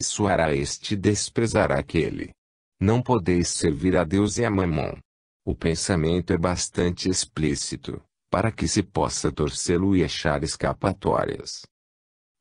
abençoará este e desprezará aquele. Não podeis servir a Deus e a Mamon. O pensamento é bastante explícito, para que se possa torcê-lo e achar escapatórias.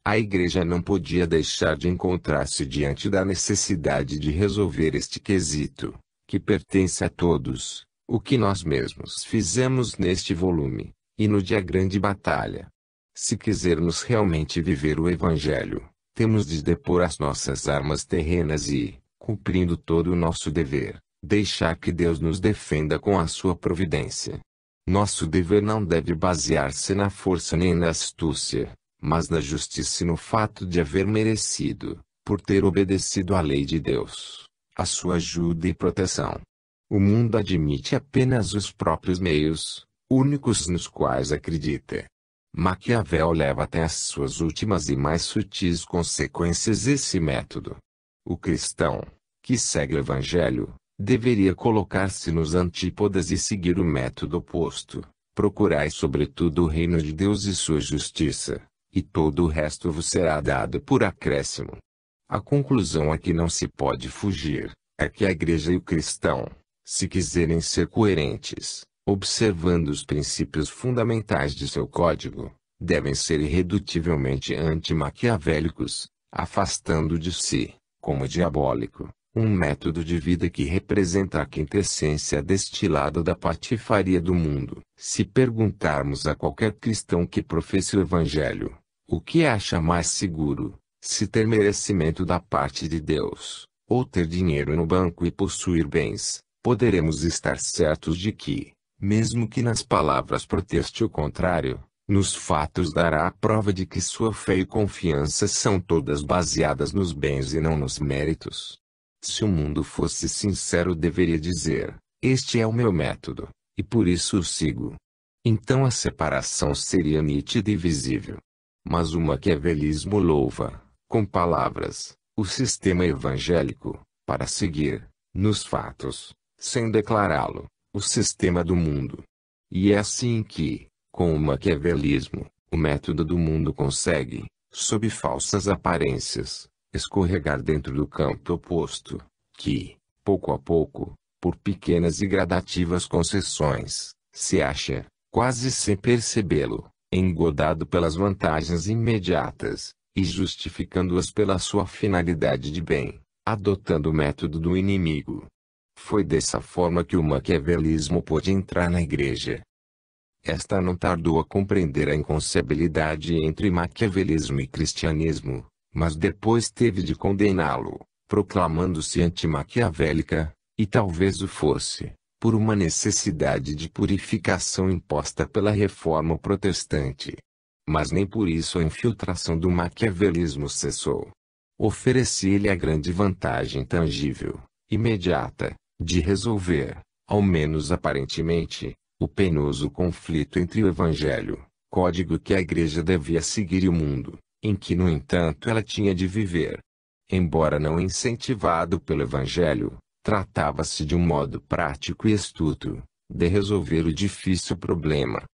A Igreja não podia deixar de encontrar-se diante da necessidade de resolver este quesito, que pertence a todos, o que nós mesmos fizemos neste volume, e no dia grande batalha. Se quisermos realmente viver o Evangelho, temos de depor as nossas armas terrenas e, cumprindo todo o nosso dever, deixar que Deus nos defenda com a sua providência. Nosso dever não deve basear-se na força nem na astúcia, mas na justiça e no fato de haver merecido, por ter obedecido à lei de Deus, a sua ajuda e proteção. O mundo admite apenas os próprios meios, únicos nos quais acredita. Maquiavel leva até as suas últimas e mais sutis consequências esse método. O cristão, que segue o Evangelho, deveria colocar-se nos antípodas e seguir o método oposto. Procurai sobretudo o reino de Deus e sua justiça, e todo o resto vos será dado por acréscimo. A conclusão a que não se pode fugir, é que a Igreja e o cristão, se quiserem ser coerentes, observando os princípios fundamentais de seu código, devem ser irredutivelmente anti-maquiavélicos, afastando de si, como diabólico, um método de vida que representa a quintessência destilada da patifaria do mundo. Se perguntarmos a qualquer cristão que professe o Evangelho, o que acha mais seguro, se ter merecimento da parte de Deus, ou ter dinheiro no banco e possuir bens, poderemos estar certos de que, mesmo que nas palavras proteste o contrário, nos fatos dará a prova de que sua fé e confiança são todas baseadas nos bens e não nos méritos. Se o mundo fosse sincero, deveria dizer: este é o meu método, e por isso o sigo. Então a separação seria nítida e visível. Mas o maquiavelismo louva, com palavras, o sistema evangélico, para seguir, nos fatos, sem declará-lo, o sistema do mundo. E é assim que, com o maquiavelismo, o método do mundo consegue, sob falsas aparências, escorregar dentro do campo oposto, que, pouco a pouco, por pequenas e gradativas concessões, se acha, quase sem percebê-lo, engodado pelas vantagens imediatas, e justificando-as pela sua finalidade de bem, adotando o método do inimigo. Foi dessa forma que o maquiavelismo pôde entrar na Igreja. Esta não tardou a compreender a inconciliabilidade entre maquiavelismo e cristianismo, mas depois teve de condená-lo, proclamando-se antimaquiavélica, e talvez o fosse, por uma necessidade de purificação imposta pela reforma protestante. Mas nem por isso a infiltração do maquiavelismo cessou. Oferecia-lhe a grande vantagem tangível, imediata, de resolver, ao menos aparentemente, o penoso conflito entre o Evangelho, código que a Igreja devia seguir, e o mundo, em que no entanto ela tinha de viver. Embora não incentivado pelo Evangelho, tratava-se de um modo prático e astuto, de resolver o difícil problema.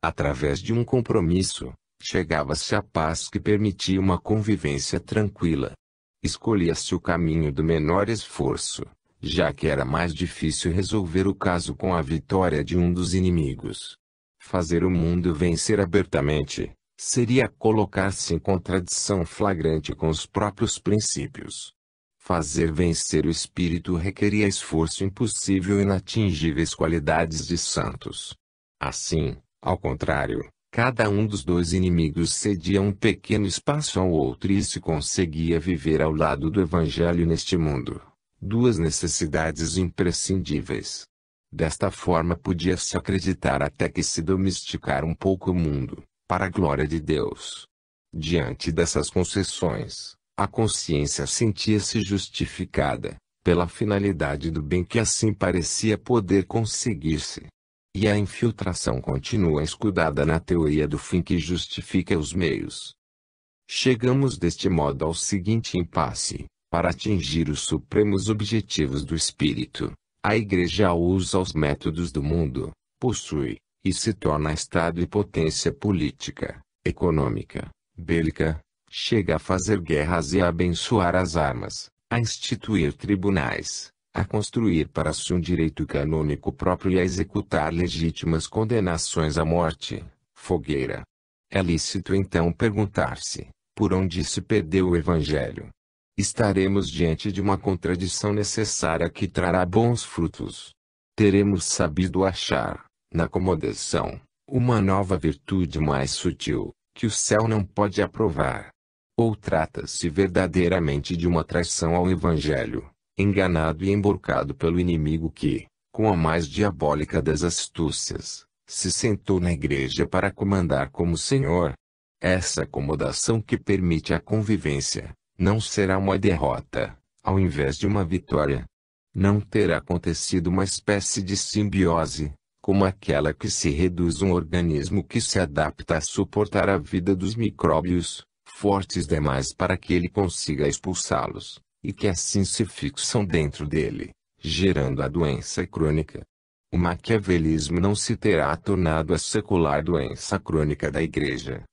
Através de um compromisso, chegava-se à paz que permitia uma convivência tranquila. Escolhia-se o caminho do menor esforço, já que era mais difícil resolver o caso com a vitória de um dos inimigos. Fazer o mundo vencer abertamente, seria colocar-se em contradição flagrante com os próprios princípios. Fazer vencer o espírito requeria esforço impossível e inatingíveis qualidades de santos. Assim, ao contrário, cada um dos dois inimigos cedia um pequeno espaço ao outro e se conseguia viver ao lado do Evangelho neste mundo. Duas necessidades imprescindíveis. Desta forma podia-se acreditar até que se domesticar um pouco o mundo, para a glória de Deus. Diante dessas concessões, a consciência sentia-se justificada, pela finalidade do bem que assim parecia poder conseguir-se. E a infiltração continua escudada na teoria do fim que justifica os meios. Chegamos deste modo ao seguinte impasse: para atingir os supremos objetivos do espírito, a Igreja usa os métodos do mundo, possui, e se torna Estado e potência política, econômica, bélica, Chega a fazer guerras e a abençoar as armas, a instituir tribunais, a construir para si um direito canônico próprio e a executar legítimas condenações à morte, fogueira. É lícito então perguntar-se, por onde se perdeu o Evangelho? Estaremos diante de uma contradição necessária que trará bons frutos. Teremos sabido achar, na acomodação, uma nova virtude mais sutil, que o céu não pode aprovar. Ou trata-se verdadeiramente de uma traição ao Evangelho, enganado e emborcado pelo inimigo que, com a mais diabólica das astúcias, se sentou na igreja para comandar como Senhor? Essa acomodação que permite a convivência, não será uma derrota, ao invés de uma vitória. Não terá acontecido uma espécie de simbiose, como aquela que se reduz um organismo que se adapta a suportar a vida dos micróbios, fortes demais para que ele consiga expulsá-los, e que assim se fixam dentro dele, gerando a doença crônica. O maquiavelismo não se terá tornado a secular doença crônica da Igreja.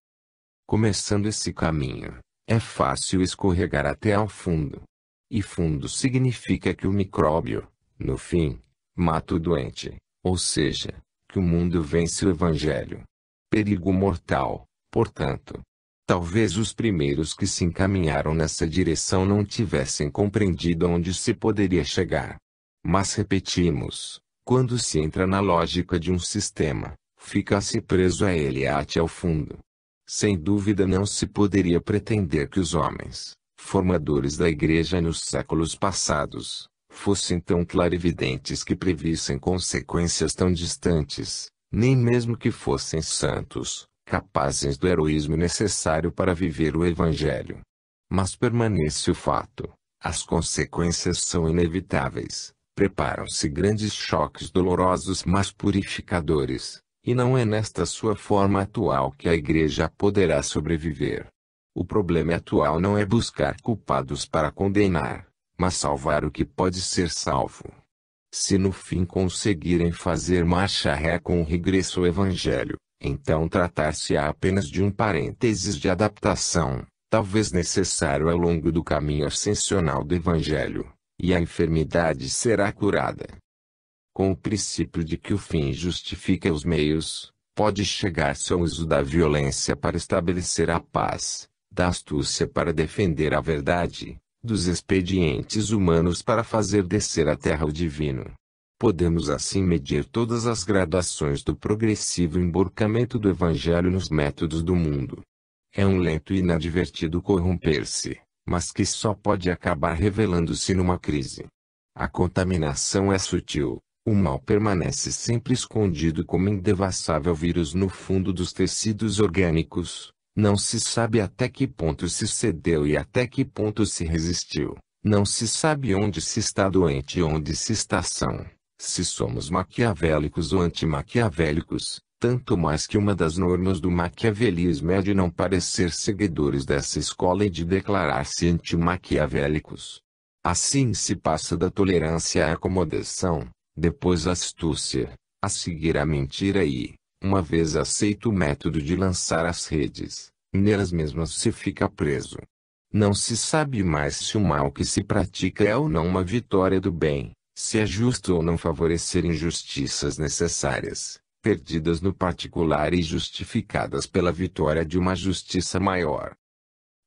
Começando esse caminho, é fácil escorregar até ao fundo. E fundo significa que o micróbio, no fim, mata o doente, ou seja, que o mundo vence o Evangelho. Perigo mortal, portanto. Talvez os primeiros que se encaminharam nessa direção não tivessem compreendido aonde se poderia chegar. Mas repetimos, quando se entra na lógica de um sistema, fica-se preso a ele até ao fundo. Sem dúvida não se poderia pretender que os homens, formadores da Igreja nos séculos passados, fossem tão clarividentes que previssem consequências tão distantes, nem mesmo que fossem santos, capazes do heroísmo necessário para viver o Evangelho. Mas permanece o fato, as consequências são inevitáveis, preparam-se grandes choques dolorosos mas purificadores, e não é nesta sua forma atual que a Igreja poderá sobreviver. O problema atual não é buscar culpados para condenar, mas salvar o que pode ser salvo. Se no fim conseguirem fazer marcha ré com o regresso ao Evangelho, então tratar-se-á apenas de um parênteses de adaptação, talvez necessário ao longo do caminho ascensional do Evangelho, e a enfermidade será curada. Com o princípio de que o fim justifica os meios, pode chegar-se ao uso da violência para estabelecer a paz, da astúcia para defender a verdade, dos expedientes humanos para fazer descer à terra o divino. Podemos assim medir todas as gradações do progressivo emborcamento do Evangelho nos métodos do mundo. É um lento e inadvertido corromper-se, mas que só pode acabar revelando-se numa crise. A contaminação é sutil, o mal permanece sempre escondido como indevassável vírus no fundo dos tecidos orgânicos, não se sabe até que ponto se cedeu e até que ponto se resistiu, não se sabe onde se está doente e onde se está são. Se somos maquiavélicos ou antimaquiavélicos, tanto mais que uma das normas do maquiavelismo é de não parecer seguidores dessa escola e de declarar-se antimaquiavélicos. Assim se passa da tolerância à acomodação, depois à astúcia, a seguir à mentira e, uma vez aceito o método de lançar as redes, nelas mesmas se fica preso. Não se sabe mais se o mal que se pratica é ou não uma vitória do bem. Se é justo ou não favorecer injustiças necessárias, perdidas no particular e justificadas pela vitória de uma justiça maior.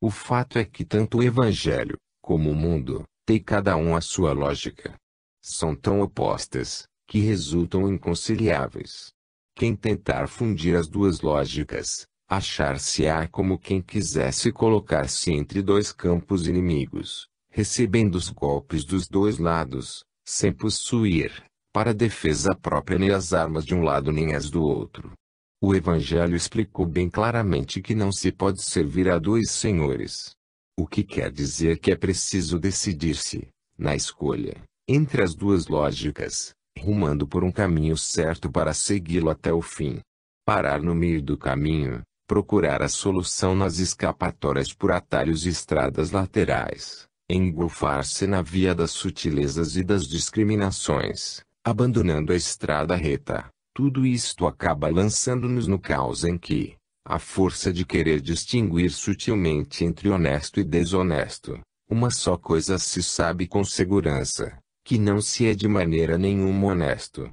O fato é que tanto o Evangelho, como o mundo, tem cada um a sua lógica. São tão opostas, que resultam inconciliáveis. Quem tentar fundir as duas lógicas, achar-se-á como quem quisesse colocar-se entre dois campos inimigos, recebendo os golpes dos dois lados, sem possuir, para defesa própria nem as armas de um lado nem as do outro. O Evangelho explicou bem claramente que não se pode servir a dois senhores. O que quer dizer que é preciso decidir-se, na escolha, entre as duas lógicas, rumando por um caminho certo para segui-lo até o fim. Parar no meio do caminho, procurar a solução nas escapatórias por atalhos e estradas laterais, engolfar-se na via das sutilezas e das discriminações, abandonando a estrada reta, tudo isto acaba lançando-nos no caos em que, a força de querer distinguir sutilmente entre honesto e desonesto. Uma só coisa se sabe com segurança, que não se é de maneira nenhuma honesto.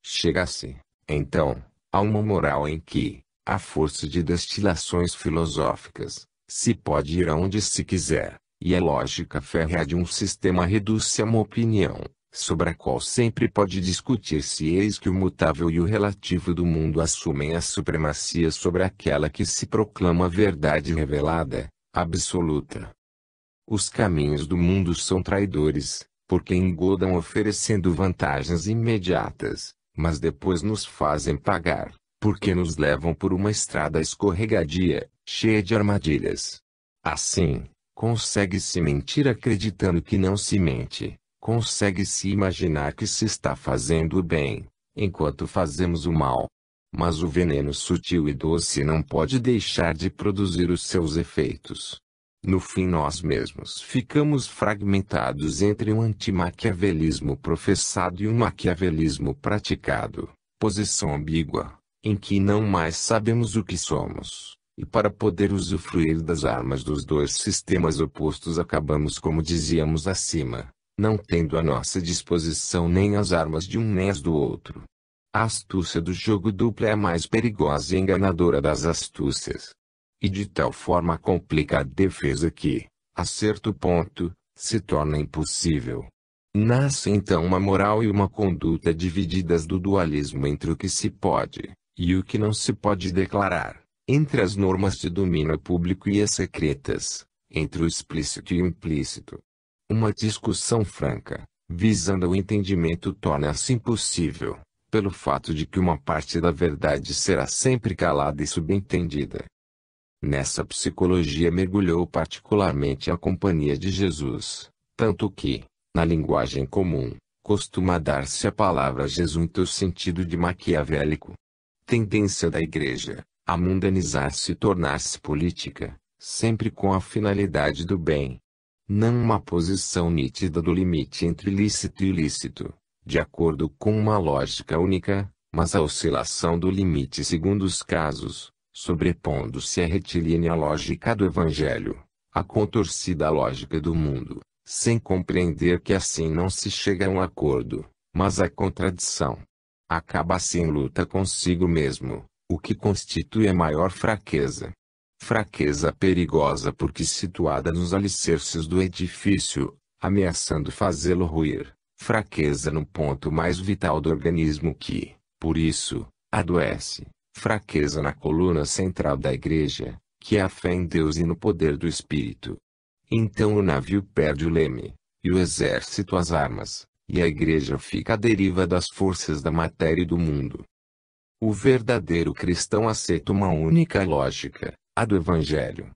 Chega-se, então, a uma moral em que, à força de destilações filosóficas, se pode ir aonde se quiser, e a lógica férrea de um sistema reduz-se a uma opinião, sobre a qual sempre pode discutir-se, eis que o mutável e o relativo do mundo assumem a supremacia sobre aquela que se proclama verdade revelada, absoluta. Os caminhos do mundo são traidores, porque engodam oferecendo vantagens imediatas, mas depois nos fazem pagar, porque nos levam por uma estrada escorregadia, cheia de armadilhas. Assim, consegue-se mentir acreditando que não se mente, consegue-se imaginar que se está fazendo o bem, enquanto fazemos o mal. Mas o veneno sutil e doce não pode deixar de produzir os seus efeitos. No fim nós mesmos ficamos fragmentados entre um antimaquiavelismo professado e um maquiavelismo praticado, posição ambígua, em que não mais sabemos o que somos, e para poder usufruir das armas dos dois sistemas opostos acabamos como dizíamos acima, não tendo à nossa disposição nem as armas de um nem as do outro. A astúcia do jogo duplo é a mais perigosa e enganadora das astúcias. E de tal forma complica a defesa que, a certo ponto, se torna impossível. Nasce então uma moral e uma conduta divididas do dualismo entre o que se pode, e o que não se pode declarar, entre as normas de domínio público e as secretas, entre o explícito e o implícito. Uma discussão franca, visando o entendimento torna-se impossível, pelo fato de que uma parte da verdade será sempre calada e subentendida. Nessa psicologia mergulhou particularmente a Companhia de Jesus, tanto que, na linguagem comum, costuma dar-se a palavra jesuíta o sentido de maquiavélico. Tendência da Igreja, a mundanizar-se e tornar-se política, sempre com a finalidade do bem. Não uma posição nítida do limite entre lícito e ilícito, de acordo com uma lógica única, mas a oscilação do limite segundo os casos, sobrepondo-se à retilínea lógica do Evangelho, à contorcida lógica do mundo, sem compreender que assim não se chega a um acordo, mas à contradição. Acaba-se em luta consigo mesmo, o que constitui a maior fraqueza. Fraqueza perigosa porque situada nos alicerces do edifício, ameaçando fazê-lo ruir. Fraqueza no ponto mais vital do organismo que, por isso, adoece. Fraqueza na coluna central da Igreja, que é a fé em Deus e no poder do Espírito. Então o navio perde o leme, e o exército as armas, e a Igreja fica à deriva das forças da matéria e do mundo. O verdadeiro cristão aceita uma única lógica, a do Evangelho.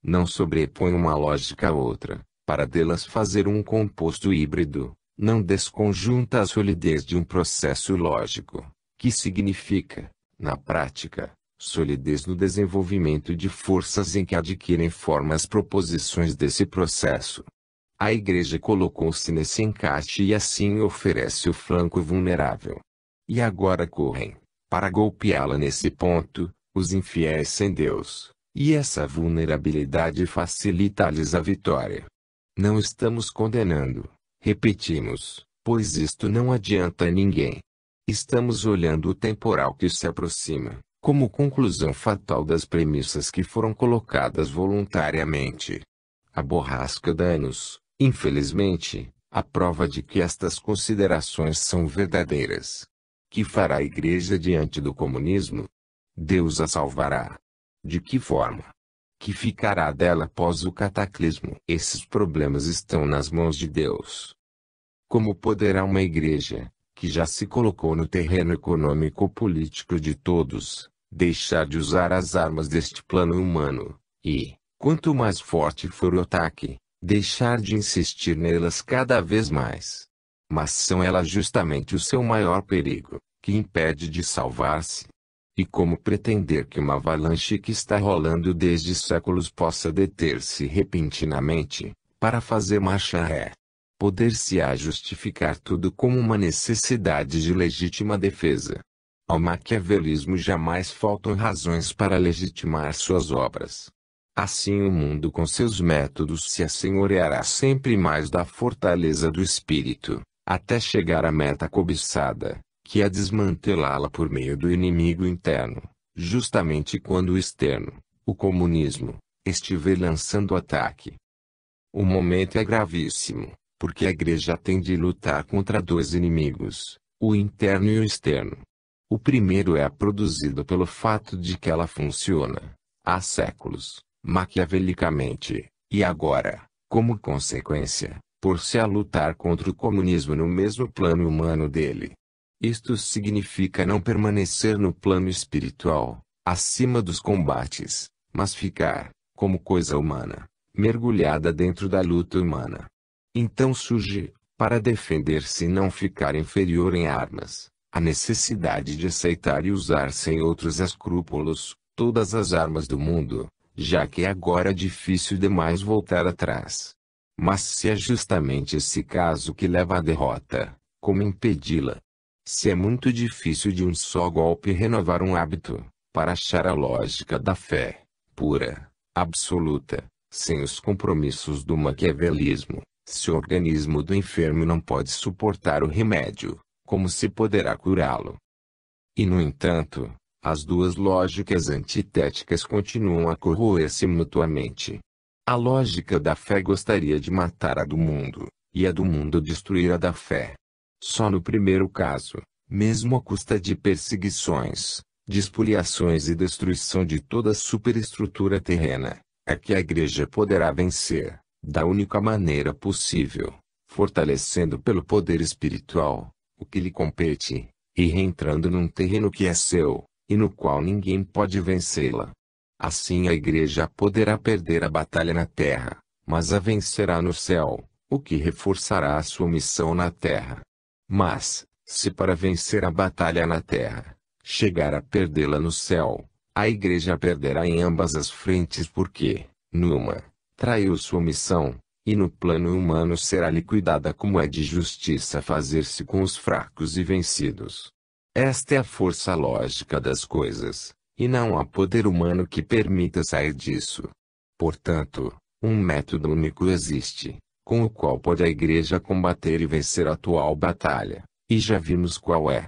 Não sobrepõe uma lógica a outra, para delas fazer um composto híbrido, não desconjunta a solidez de um processo lógico, que significa, na prática, solidez no desenvolvimento de forças em que adquirem forma as proposições desse processo. A Igreja colocou-se nesse encaixe e assim oferece o flanco vulnerável. E agora correm, para golpeá-la nesse ponto, os infiéis sem Deus, e essa vulnerabilidade facilita-lhes a vitória. Não estamos condenando, repetimos, pois isto não adianta a ninguém. Estamos olhando o temporal que se aproxima, como conclusão fatal das premissas que foram colocadas voluntariamente. A borrasca dá-nos, infelizmente, a prova de que estas considerações são verdadeiras. Que fará a Igreja diante do comunismo? Deus a salvará. De que forma? Que ficará dela após o cataclismo? Esses problemas estão nas mãos de Deus. Como poderá uma Igreja, que já se colocou no terreno econômico-político de todos, deixar de usar as armas deste plano humano, e, quanto mais forte for o ataque, deixar de insistir nelas cada vez mais? Mas são elas justamente o seu maior perigo, que impede de salvar-se. E como pretender que uma avalanche que está rolando desde séculos possa deter-se repentinamente, para fazer marcha ré? Poder-se-á justificar tudo como uma necessidade de legítima defesa. Ao maquiavelismo jamais faltam razões para legitimar suas obras. Assim o mundo com seus métodos se assenhoreará sempre mais da fortaleza do espírito, até chegar à meta cobiçada, que é desmantelá-la por meio do inimigo interno, justamente quando o externo, o comunismo, estiver lançando ataque. O momento é gravíssimo, porque a Igreja tem de lutar contra dois inimigos, o interno e o externo. O primeiro é produzido pelo fato de que ela funciona, há séculos, maquiavelicamente, e agora, como consequência, por-se a lutar contra o comunismo no mesmo plano humano dele. Isto significa não permanecer no plano espiritual, acima dos combates, mas ficar, como coisa humana, mergulhada dentro da luta humana. Então surge, para defender-se e não ficar inferior em armas, a necessidade de aceitar e usar sem outros escrúpulos, todas as armas do mundo, já que agora é difícil demais voltar atrás. Mas se é justamente esse caso que leva à derrota, como impedi-la? Se é muito difícil de um só golpe renovar um hábito, para achar a lógica da fé, pura, absoluta, sem os compromissos do maquiavelismo, se o organismo do enfermo não pode suportar o remédio, como se poderá curá-lo? E no entanto, as duas lógicas antitéticas continuam a corroer-se mutuamente. A lógica da fé gostaria de matar a do mundo, e a do mundo destruir a da fé. Só no primeiro caso, mesmo à custa de perseguições, de expoliações e destruição de toda a superestrutura terrena, é que a Igreja poderá vencer, da única maneira possível, fortalecendo pelo poder espiritual, o que lhe compete, e reentrando num terreno que é seu, e no qual ninguém pode vencê-la. Assim a Igreja poderá perder a batalha na terra, mas a vencerá no céu, o que reforçará a sua missão na terra. Mas, se para vencer a batalha na terra, chegar a perdê-la no céu, a Igreja perderá em ambas as frentes porque, numa, traiu sua missão, e no plano humano será liquidada como é de justiça fazer-se com os fracos e vencidos. Esta é a força lógica das coisas, e não há poder humano que permita sair disso. Portanto, um método único existe, com o qual pode a Igreja combater e vencer a atual batalha, e já vimos qual é.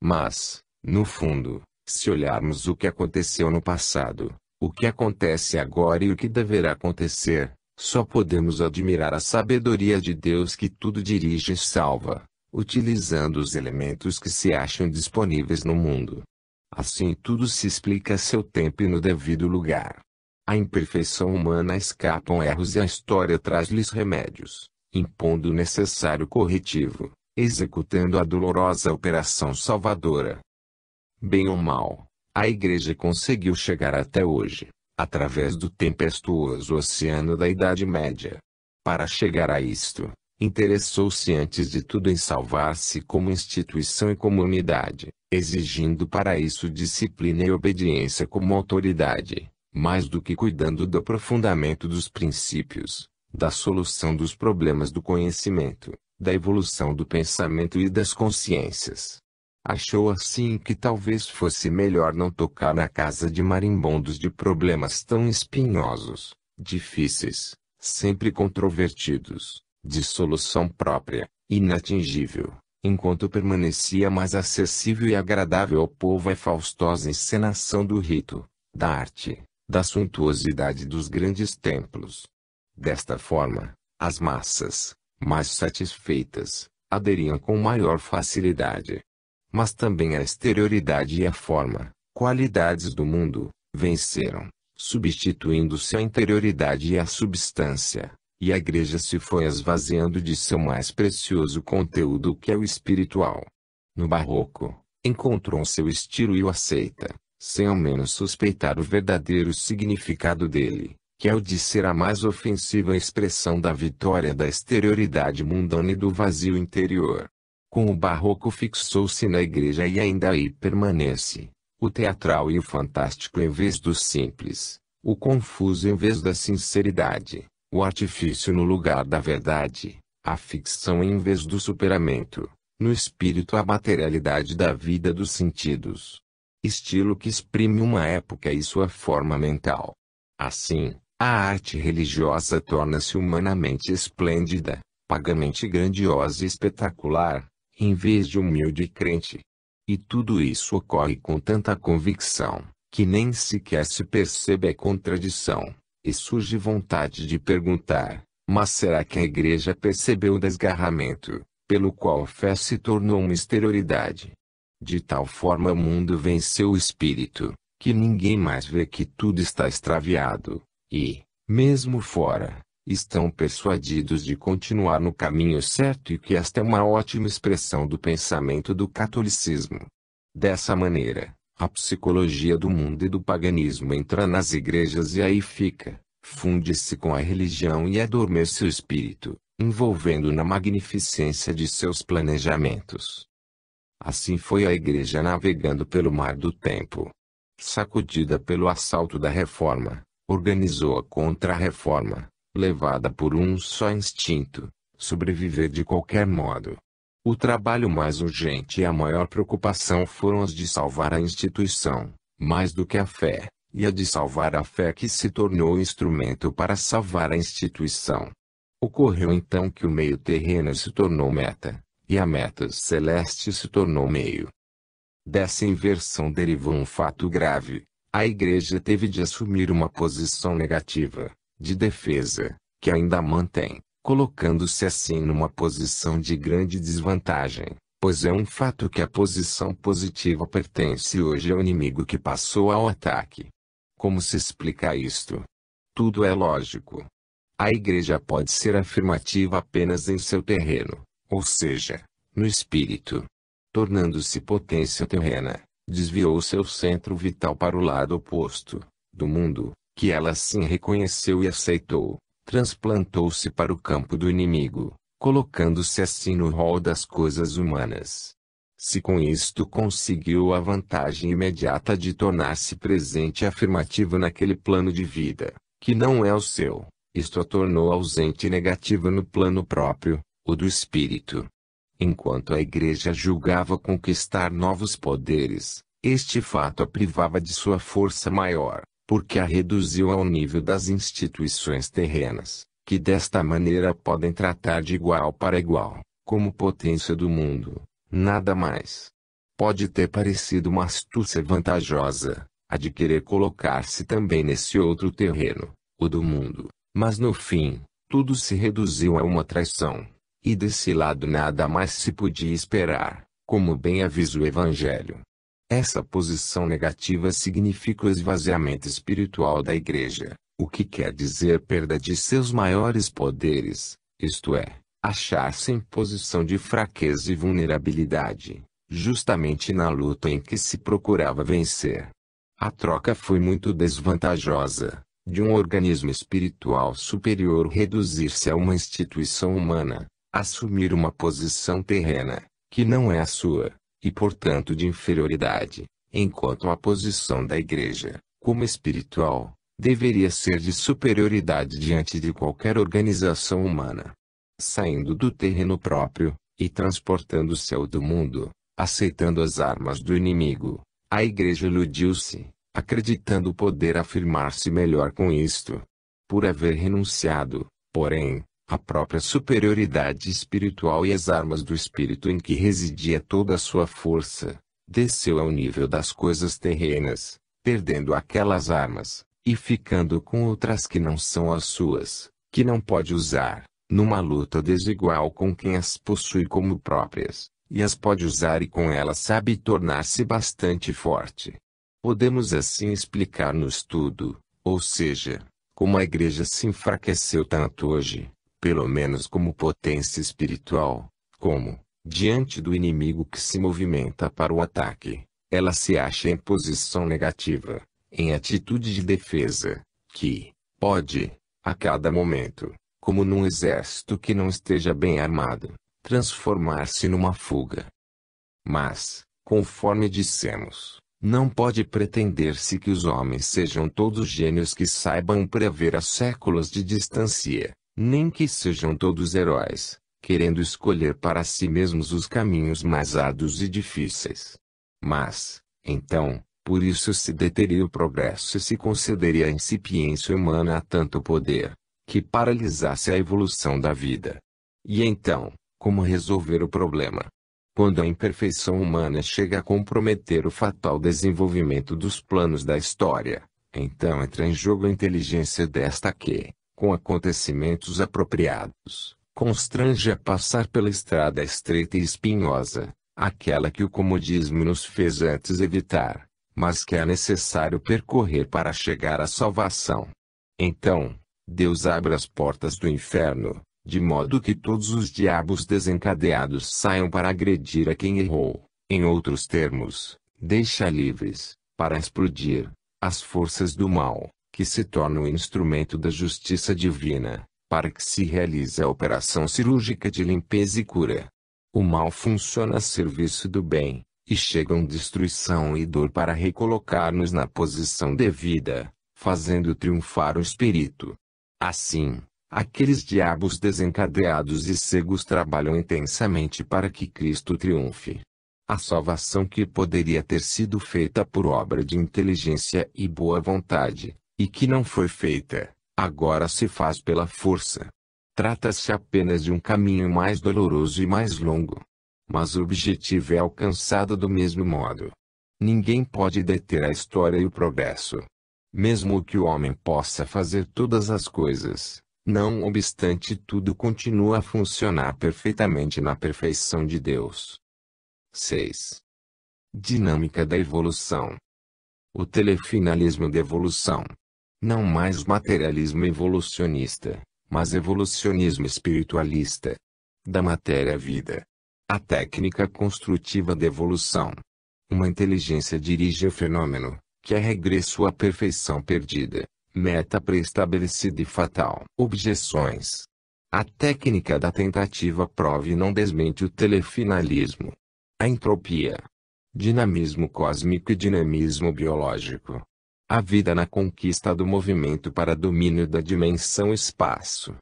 Mas, no fundo, se olharmos o que aconteceu no passado, o que acontece agora e o que deverá acontecer, só podemos admirar a sabedoria de Deus que tudo dirige e salva, utilizando os elementos que se acham disponíveis no mundo. Assim tudo se explica a seu tempo e no devido lugar. A imperfeição humana escapam erros e a história traz-lhes remédios, impondo o necessário corretivo, executando a dolorosa operação salvadora. Bem ou mal, a Igreja conseguiu chegar até hoje, através do tempestuoso oceano da Idade Média. Para chegar a isto, interessou-se antes de tudo em salvar-se como instituição e comunidade, exigindo para isso disciplina e obediência como autoridade, mais do que cuidando do aprofundamento dos princípios, da solução dos problemas do conhecimento, da evolução do pensamento e das consciências. Achou assim que talvez fosse melhor não tocar na casa de marimbondos de problemas tão espinhosos, difíceis, sempre controvertidos, de solução própria, inatingível, enquanto permanecia mais acessível e agradável ao povo a faustosa encenação do rito, da arte, da suntuosidade dos grandes templos. Desta forma, as massas, mais satisfeitas, aderiam com maior facilidade. Mas também a exterioridade e a forma, qualidades do mundo, venceram, substituindo-se a interioridade e a substância, e a Igreja se foi esvaziando de seu mais precioso conteúdo que é o espiritual. No Barroco, encontrou seu estilo e o aceita, sem ao menos suspeitar o verdadeiro significado dele, que é o de ser a mais ofensiva expressão da vitória da exterioridade mundana e do vazio interior. Com o Barroco fixou-se na Igreja e ainda aí permanece, o teatral e o fantástico em vez do simples, o confuso em vez da sinceridade, o artifício no lugar da verdade, a ficção em vez do superamento, no espírito a materialidade da vida dos sentidos. Estilo que exprime uma época e sua forma mental. Assim, a arte religiosa torna-se humanamente esplêndida, pagamente grandiosa e espetacular, em vez de humilde e crente. E tudo isso ocorre com tanta convicção, que nem sequer se percebe a contradição, e surge vontade de perguntar: mas será que a Igreja percebeu o desgarramento, pelo qual a fé se tornou uma exterioridade? De tal forma o mundo venceu o espírito, que ninguém mais vê que tudo está extraviado, e, mesmo fora, estão persuadidos de continuar no caminho certo e que esta é uma ótima expressão do pensamento do catolicismo. Dessa maneira, a psicologia do mundo e do paganismo entra nas igrejas e aí fica, funde-se com a religião e adormece o espírito, envolvendo na magnificência de seus planejamentos. Assim foi a Igreja navegando pelo mar do tempo. Sacudida pelo assalto da Reforma, organizou a contra-reforma, levada por um só instinto: sobreviver de qualquer modo. O trabalho mais urgente e a maior preocupação foram os de salvar a instituição, mais do que a fé, e a de salvar a fé que se tornou instrumento para salvar a instituição. Ocorreu então que o meio terreno se tornou meta, e a meta celeste se tornou meio. Dessa inversão derivou um fato grave: a Igreja teve de assumir uma posição negativa, de defesa, que ainda mantém, colocando-se assim numa posição de grande desvantagem, pois é um fato que a posição positiva pertence hoje ao inimigo que passou ao ataque. Como se explica isto? Tudo é lógico. A Igreja pode ser afirmativa apenas em seu terreno, ou seja, no espírito. Tornando-se potência terrena, desviou seu centro vital para o lado oposto, do mundo, que ela assim reconheceu e aceitou, transplantou-se para o campo do inimigo, colocando-se assim no rol das coisas humanas. Se com isto conseguiu a vantagem imediata de tornar-se presente e afirmativo naquele plano de vida, que não é o seu, isto a tornou ausente e negativa no plano próprio, o do espírito. Enquanto a Igreja julgava conquistar novos poderes, este fato a privava de sua força maior, porque a reduziu ao nível das instituições terrenas, que desta maneira podem tratar de igual para igual, como potência do mundo, nada mais. Pode ter parecido uma astúcia vantajosa, a de querer colocar-se também nesse outro terreno, o do mundo, mas no fim, tudo se reduziu a uma traição. E desse lado nada mais se podia esperar, como bem avisa o Evangelho. Essa posição negativa significa o esvaziamento espiritual da Igreja, o que quer dizer perda de seus maiores poderes, isto é, achar-se em posição de fraqueza e vulnerabilidade, justamente na luta em que se procurava vencer. A troca foi muito desvantajosa, de um organismo espiritual superior reduzir-se a uma instituição humana, assumir uma posição terrena, que não é a sua, e portanto de inferioridade, enquanto a posição da Igreja, como espiritual, deveria ser de superioridade diante de qualquer organização humana. Saindo do terreno próprio, e transportando-se ao do mundo, aceitando as armas do inimigo, a Igreja iludiu-se, acreditando poder afirmar-se melhor com isto. Por haver renunciado, porém, a própria superioridade espiritual e as armas do espírito em que residia toda a sua força, desceu ao nível das coisas terrenas, perdendo aquelas armas, e ficando com outras que não são as suas, que não pode usar, numa luta desigual com quem as possui como próprias, e as pode usar e com elas sabe tornar-se bastante forte. Podemos assim explicar-nos tudo, ou seja, como a Igreja se enfraqueceu tanto hoje, pelo menos como potência espiritual, como, diante do inimigo que se movimenta para o ataque, ela se acha em posição negativa, em atitude de defesa, que pode, a cada momento, como num exército que não esteja bem armado, transformar-se numa fuga. Mas, conforme dissemos, não pode pretender-se que os homens sejam todos gênios que saibam prever a séculos de distância, nem que sejam todos heróis, querendo escolher para si mesmos os caminhos mais árduos e difíceis. Mas, então, por isso se deteria o progresso e se concederia à incipiência humana tanto poder, que paralisasse a evolução da vida. E então, como resolver o problema? Quando a imperfeição humana chega a comprometer o fatal desenvolvimento dos planos da história, então entra em jogo a inteligência desta que, com acontecimentos apropriados, constrange a passar pela estrada estreita e espinhosa, aquela que o comodismo nos fez antes evitar, mas que é necessário percorrer para chegar à salvação. Então, Deus abre as portas do inferno, de modo que todos os diabos desencadeados saiam para agredir a quem errou, em outros termos, deixa livres, para explodir, as forças do mal, que se tornam instrumento da justiça divina, para que se realize a operação cirúrgica de limpeza e cura. O mal funciona a serviço do bem, e chegam destruição e dor para recolocar-nos na posição devida, fazendo triunfar o espírito. Assim, aqueles diabos desencadeados e cegos trabalham intensamente para que Cristo triunfe. A salvação que poderia ter sido feita por obra de inteligência e boa vontade, e que não foi feita, agora se faz pela força. Trata-se apenas de um caminho mais doloroso e mais longo. Mas o objetivo é alcançado do mesmo modo. Ninguém pode deter a história e o progresso. Mesmo que o homem possa fazer todas as coisas, não obstante tudo continua a funcionar perfeitamente na perfeição de Deus. 6. Dinâmica da evolução. O telefinalismo da evolução. Não mais materialismo evolucionista, mas evolucionismo espiritualista. Da matéria à vida. A técnica construtiva da evolução. Uma inteligência dirige o fenômeno, que é regresso à perfeição perdida, meta pré-estabelecida e fatal. Objeções. A técnica da tentativa prova e não desmente o telefinalismo. A entropia. Dinamismo cósmico e dinamismo biológico. A vida na conquista do movimento para domínio da dimensão espaço.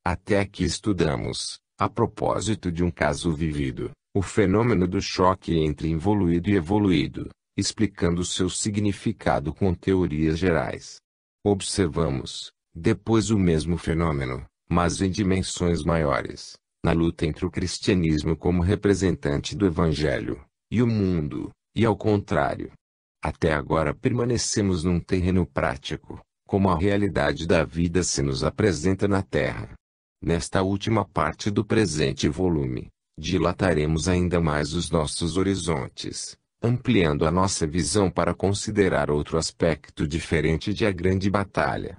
Até aqui estudamos, a propósito de um caso vivido, o fenômeno do choque entre involuído e evoluído, explicando seu significado com teorias gerais. Observamos, depois o mesmo fenômeno, mas em dimensões maiores, na luta entre o cristianismo como representante do Evangelho, e o mundo, e ao contrário. Até agora permanecemos num terreno prático, como a realidade da vida se nos apresenta na Terra. Nesta última parte do presente volume, dilataremos ainda mais os nossos horizontes, ampliando a nossa visão para considerar outro aspecto diferente de a grande batalha.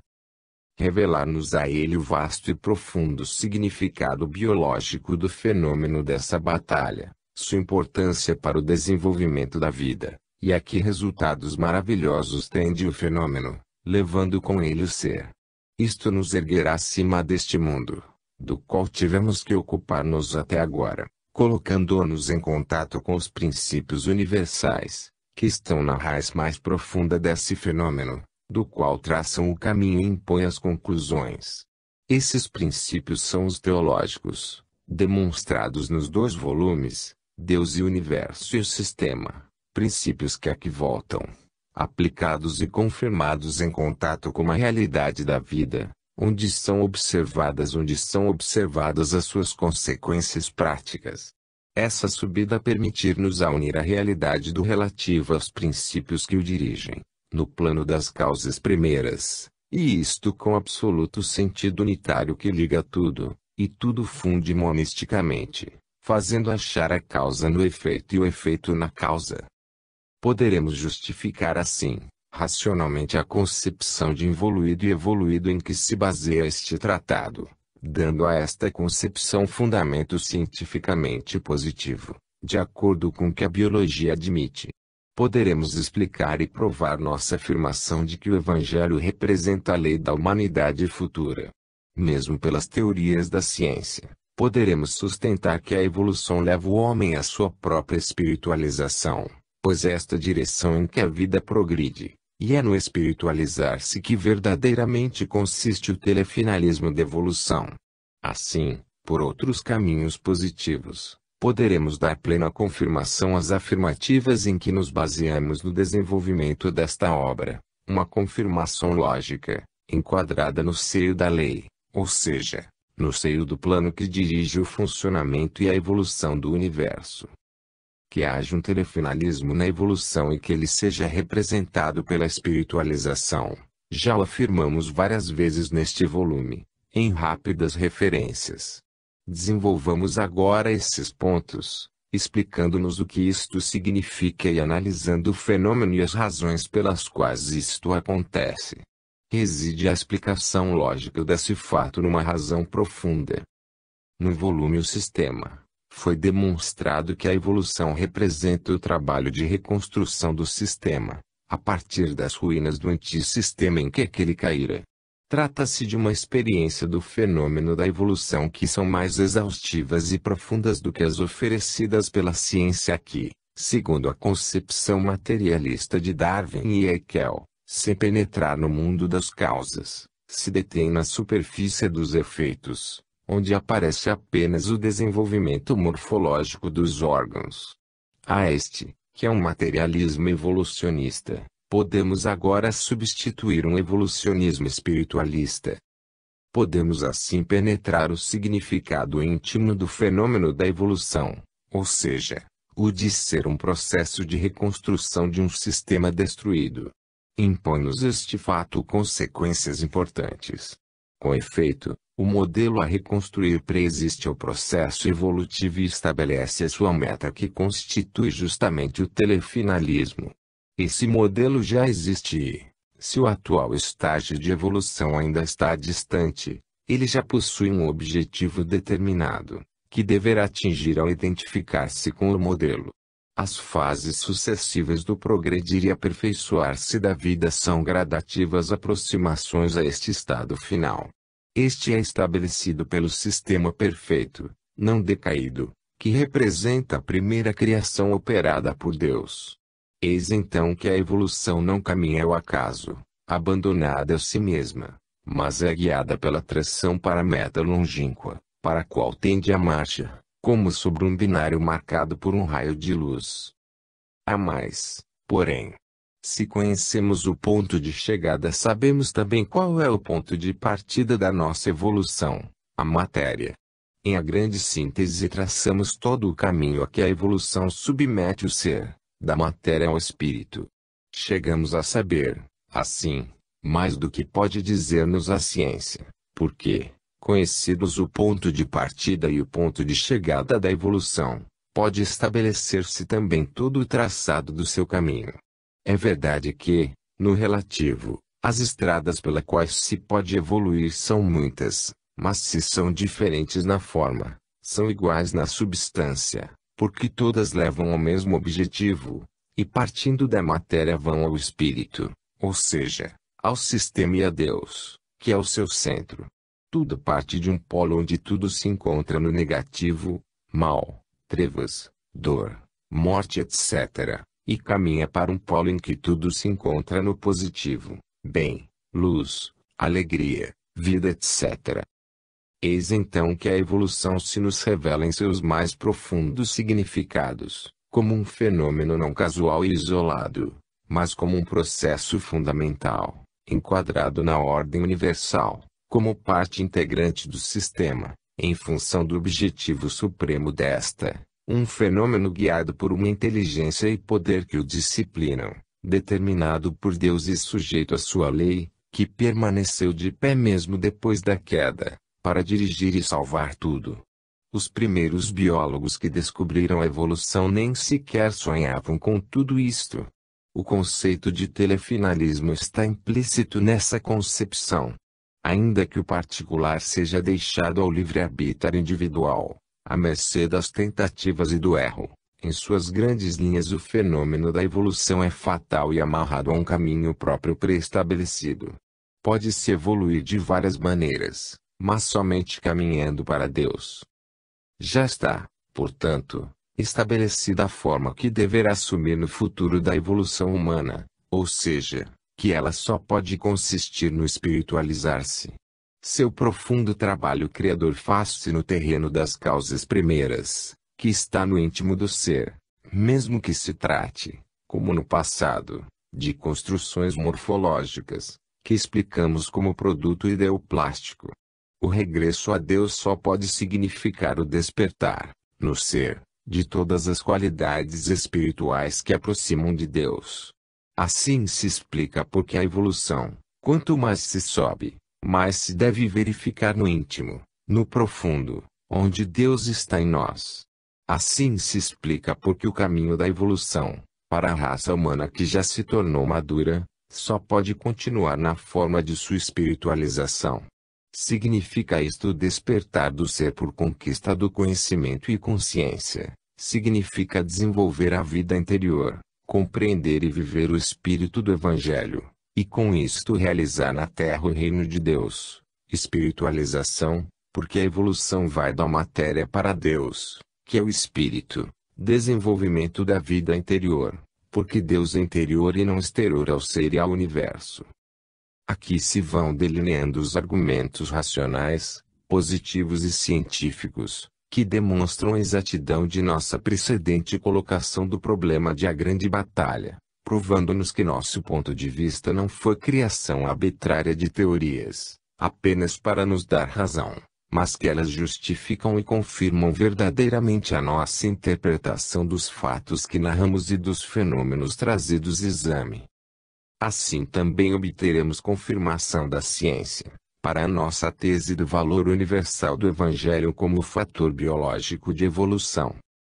Revelar-nos a ele o vasto e profundo significado biológico do fenômeno dessa batalha, sua importância para o desenvolvimento da vida, e a que resultados maravilhosos tende o fenômeno, levando com ele o ser. Isto nos erguerá acima deste mundo, do qual tivemos que ocupar-nos até agora, colocando-nos em contato com os princípios universais, que estão na raiz mais profunda desse fenômeno, do qual traçam o caminho e impõem as conclusões. Esses princípios são os teológicos, demonstrados nos 2 volumes, Deus e o Universo e o Sistema, princípios que aqui voltam, aplicados e confirmados em contato com a realidade da vida, onde são observadas as suas consequências práticas. Essa subida permitir-nos a unir a realidade do relativo aos princípios que o dirigem, no plano das causas primeiras, e isto com absoluto sentido unitário que liga tudo, e tudo funde monisticamente, fazendo achar a causa no efeito e o efeito na causa. Poderemos justificar assim, racionalmente a concepção de involuído e evoluído em que se baseia este tratado, dando a esta concepção fundamento cientificamente positivo, de acordo com o que a biologia admite. Poderemos explicar e provar nossa afirmação de que o Evangelho representa a lei da humanidade futura. Mesmo pelas teorias da ciência, poderemos sustentar que a evolução leva o homem à sua própria espiritualização, pois é esta direção em que a vida progride, e é no espiritualizar-se que verdadeiramente consiste o telefinalismo da evolução. Assim, por outros caminhos positivos, poderemos dar plena confirmação às afirmativas em que nos baseamos no desenvolvimento desta obra, uma confirmação lógica, enquadrada no seio da lei, ou seja, no seio do plano que dirige o funcionamento e a evolução do universo. Que haja um telefinalismo na evolução e que ele seja representado pela espiritualização, já o afirmamos várias vezes neste volume, em rápidas referências. Desenvolvamos agora esses pontos, explicando-nos o que isto significa e analisando o fenômeno e as razões pelas quais isto acontece. Reside a explicação lógica desse fato numa razão profunda. No volume O Sistema, foi demonstrado que a evolução representa o trabalho de reconstrução do sistema, a partir das ruínas do antissistema em que aquele caíra. Trata-se de uma experiência do fenômeno da evolução que são mais exaustivas e profundas do que as oferecidas pela ciência que, segundo a concepção materialista de Darwin e Haeckel, sem penetrar no mundo das causas, se detém na superfície dos efeitos, onde aparece apenas o desenvolvimento morfológico dos órgãos. A este, que é um materialismo evolucionista, podemos agora substituir um evolucionismo espiritualista. Podemos assim penetrar o significado íntimo do fenômeno da evolução, ou seja, o de ser um processo de reconstrução de um sistema destruído. Impõe-nos este fato consequências importantes. Com efeito, o modelo a reconstruir preexiste ao processo evolutivo e estabelece a sua meta que constitui justamente o telefinalismo. Esse modelo já existe e, se o atual estágio de evolução ainda está distante, ele já possui um objetivo determinado, que deverá atingir ao identificar-se com o modelo. As fases sucessivas do progredir e aperfeiçoar-se da vida são gradativas aproximações a este estado final. Este é estabelecido pelo sistema perfeito, não decaído, que representa a primeira criação operada por Deus. Eis então que a evolução não caminha ao acaso, abandonada a si mesma, mas é guiada pela atração para a meta longínqua, para a qual tende a marcha, como sobre um binário marcado por um raio de luz. A mais, porém, se conhecemos o ponto de chegada, sabemos também qual é o ponto de partida da nossa evolução, a matéria. Em a grande síntese traçamos todo o caminho a que a evolução submete o ser, da matéria ao espírito. Chegamos a saber, assim, mais do que pode dizer-nos a ciência, porque, conhecidos o ponto de partida e o ponto de chegada da evolução, pode estabelecer-se também todo o traçado do seu caminho. É verdade que, no relativo, as estradas pelas quais se pode evoluir são muitas, mas se são diferentes na forma, são iguais na substância, porque todas levam ao mesmo objetivo, e partindo da matéria vão ao espírito, ou seja, ao sistema e a Deus, que é o seu centro. Tudo parte de um polo onde tudo se encontra no negativo, mal, trevas, dor, morte, etc., e caminha para um polo em que tudo se encontra no positivo, bem, luz, alegria, vida, etc. Eis então que a evolução se nos revela em seus mais profundos significados, como um fenômeno não casual e isolado, mas como um processo fundamental, enquadrado na ordem universal, como parte integrante do sistema, em função do objetivo supremo desta, um fenômeno guiado por uma inteligência e poder que o disciplinam, determinado por Deus e sujeito à sua lei, que permaneceu de pé mesmo depois da queda, para dirigir e salvar tudo. Os primeiros biólogos que descobriram a evolução nem sequer sonhavam com tudo isto. O conceito de telefinalismo está implícito nessa concepção. Ainda que o particular seja deixado ao livre-arbítrio individual, à mercê das tentativas e do erro, em suas grandes linhas o fenômeno da evolução é fatal e amarrado a um caminho próprio pré-estabelecido. Pode-se evoluir de várias maneiras, mas somente caminhando para Deus. Já está, portanto, estabelecida a forma que deverá assumir no futuro da evolução humana, ou seja, que ela só pode consistir no espiritualizar-se. Seu profundo trabalho criador faz-se no terreno das causas primeiras, que está no íntimo do ser, mesmo que se trate, como no passado, de construções morfológicas, que explicamos como produto ideoplástico. O regresso a Deus só pode significar o despertar, no ser, de todas as qualidades espirituais que aproximam de Deus. Assim se explica porque a evolução, quanto mais se sobe, mais se deve verificar no íntimo, no profundo, onde Deus está em nós. Assim se explica porque o caminho da evolução, para a raça humana que já se tornou madura, só pode continuar na forma de sua espiritualização. Significa isto o despertar do ser por conquista do conhecimento e consciência. Significa desenvolver a vida interior, compreender e viver o espírito do Evangelho, e com isto realizar na terra o reino de Deus. Espiritualização, porque a evolução vai da matéria para Deus, que é o espírito. Desenvolvimento da vida interior, porque Deus é interior e não exterior ao ser e ao universo. Aqui se vão delineando os argumentos racionais, positivos e científicos, que demonstram a exatidão de nossa precedente colocação do problema de a grande batalha, provando-nos que nosso ponto de vista não foi criação arbitrária de teorias, apenas para nos dar razão, mas que elas justificam e confirmam verdadeiramente a nossa interpretação dos fatos que narramos e dos fenômenos trazidos exame. Assim também obteremos confirmação da ciência, para a nossa tese do valor universal do Evangelho como fator biológico de evolução.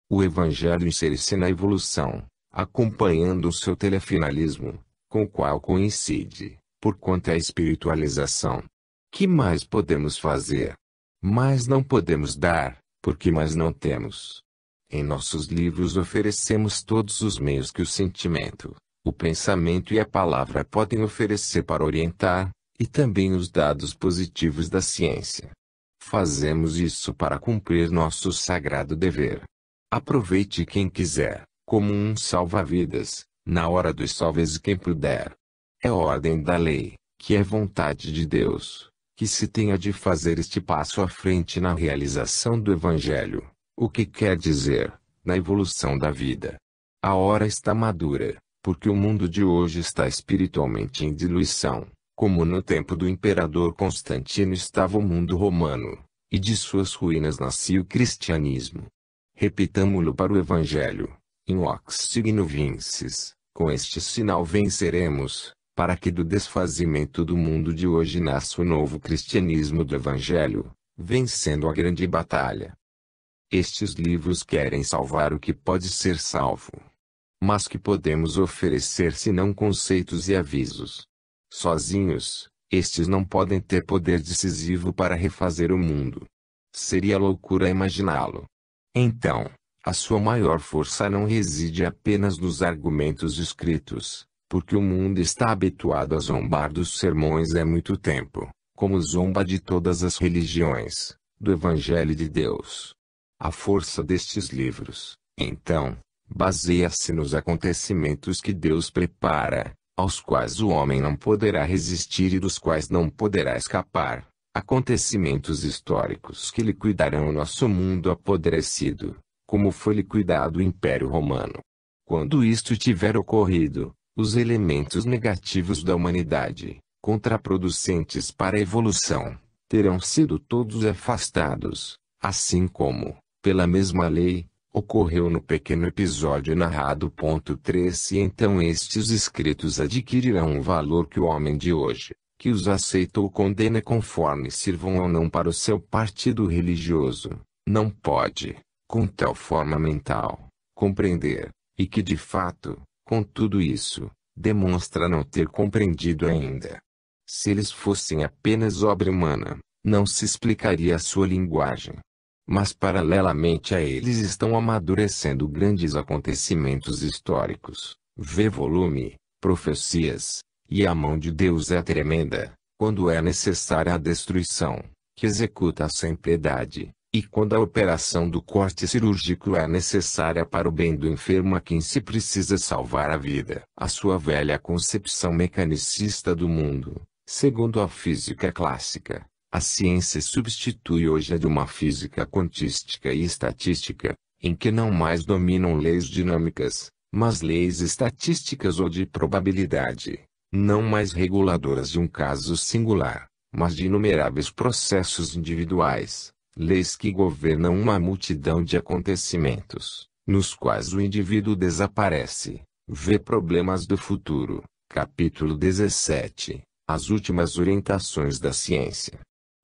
O Evangelho insere-se na evolução, acompanhando o seu telefinalismo, com o qual coincide, porquanto é a espiritualização. Que mais podemos fazer? Mais não podemos dar, porque mais não temos. Em nossos livros oferecemos todos os meios que o sentimento, o pensamento e a palavra podem oferecer para orientar, e também os dados positivos da ciência. Fazemos isso para cumprir nosso sagrado dever. Aproveite quem quiser, como um salva-vidas, na hora dos salves quem puder. É ordem da lei, que é vontade de Deus, que se tenha de fazer este passo à frente na realização do Evangelho, o que quer dizer, na evolução da vida. A hora está madura, porque o mundo de hoje está espiritualmente em diluição, como no tempo do imperador Constantino estava o mundo romano, e de suas ruínas nascia o cristianismo. Repitamo-lo para o Evangelho, in hoc signo vinces, com este sinal venceremos, para que do desfazimento do mundo de hoje nasça o novo cristianismo do Evangelho, vencendo a grande batalha. Estes livros querem salvar o que pode ser salvo. Mas que podemos oferecer senão conceitos e avisos? Sozinhos, estes não podem ter poder decisivo para refazer o mundo. Seria loucura imaginá-lo. Então, a sua maior força não reside apenas nos argumentos escritos, porque o mundo está habituado a zombar dos sermões há muito tempo, como zomba de todas as religiões, do Evangelho de Deus. A força destes livros, então, baseia-se nos acontecimentos que Deus prepara, aos quais o homem não poderá resistir e dos quais não poderá escapar, acontecimentos históricos que liquidarão o nosso mundo apodrecido, como foi liquidado o Império Romano. Quando isto tiver ocorrido, os elementos negativos da humanidade, contraproducentes para a evolução, terão sido todos afastados, assim como, pela mesma lei, ocorreu no pequeno episódio narrado. 3 E então estes escritos adquirirão um valor que o homem de hoje, que os aceita ou condena conforme sirvam ou não para o seu partido religioso, não pode, com tal forma mental, compreender, e que de fato, com tudo isso, demonstra não ter compreendido ainda. Se eles fossem apenas obra humana, não se explicaria a sua linguagem. Mas paralelamente a eles estão amadurecendo grandes acontecimentos históricos, vê volume, profecias, e a mão de Deus é tremenda, quando é necessária a destruição, que executa sem piedade, e quando a operação do corte cirúrgico é necessária para o bem do enfermo a quem se precisa salvar a vida. A sua velha concepção mecanicista do mundo, segundo a física clássica, A ciência substitui hoje a de uma física quantística e estatística, em que não mais dominam leis dinâmicas, mas leis estatísticas ou de probabilidade, não mais reguladoras de um caso singular, mas de inumeráveis processos individuais, leis que governam uma multidão de acontecimentos, nos quais o indivíduo desaparece, vê problemas do futuro. Capítulo 17. As últimas orientações da ciência.